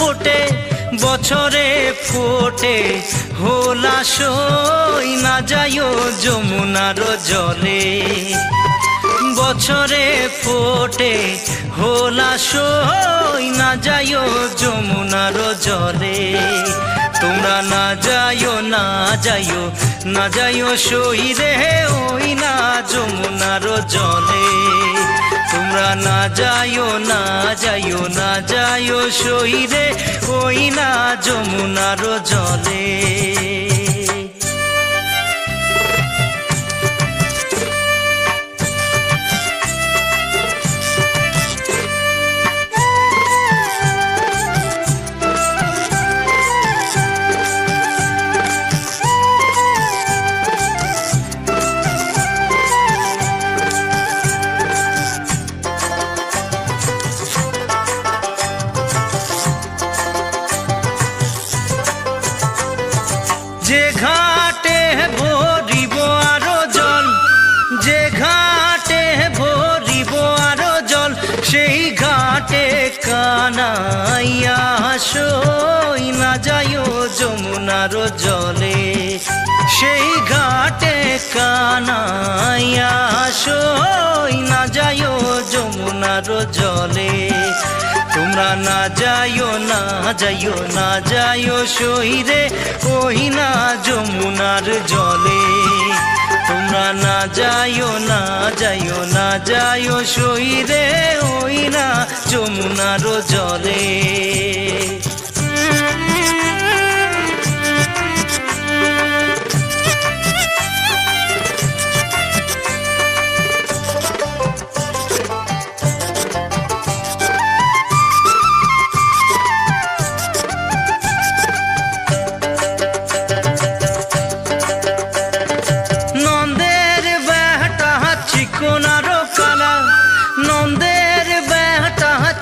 ফোটে বছরে ফোটে হোলাসই না যাইও যমুনার জলে বছরে ফোটে হোলাসই না যাইও যমুনার জলে তোমরা না যাইও না যাইও না যাইও সই রে ওই না যমুনার জলে তোমরা না যাইও না যাইও না যাইও সই রে ওই না যমুনার জলে যে ঘাটে ভরিব আরো জল যে ঘাটে ভরিব আরো জল সেই ঘাটে কানাইয়া সই না যাইও যমুনার জলে সেই ঘাটে কানাইয়া সই না যাইও যমুনার জলে তোমরা না যাইও না যাইও না যাইও সই রে ওই না যমুনার জলে তোমরা না যাইও না যাইও না যাইও সই রে ওই না যমুনার জলে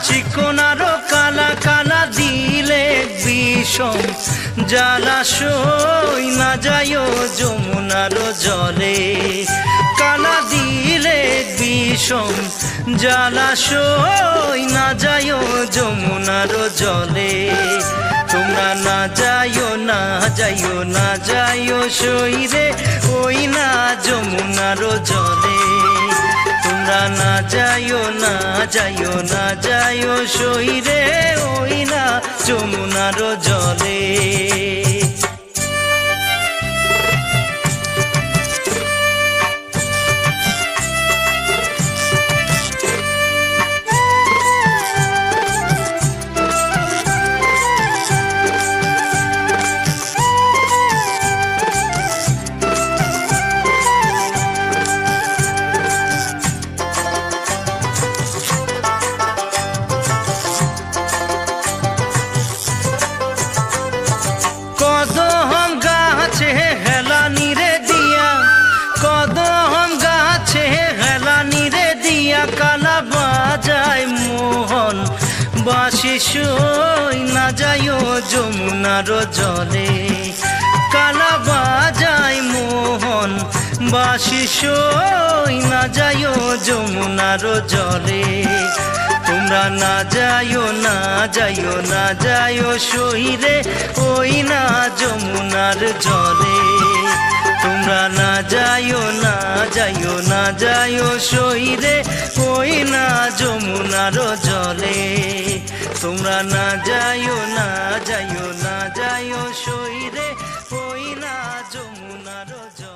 চিকনারো কালা কালা দিলে বিষম জলাশয় না যাইও যমুনার জলে কালা দিলে বিষম জলাশয় না যাইও যমুনার জলে তোমরা না যাইও না যাইও না যাইও সই রে ওই না যমুনার জলে তোমরা না যাইও না যাইও না যাইও সই রে ওই না যমুনার জলে কদম গাছে হেলানি রে দিয়া কদম গাছে হেলানি রে দিয়া কালা বাজায় মোহন বাঁশি সই না যাইও যমুনার জলে কালা বাজায় মোহন বাঁশি সই না যাইও যমুনার জলে তোমরা না যাইও না যাইও না যাইও সই রে ওই না যমুনার জলে তোমরা না যাইও না যাইও না যাইও সই রে ওই না যমুনার জলে তোমরা না যাইও না যাইও না যাইও সই রে ওই না যমুনার জলে।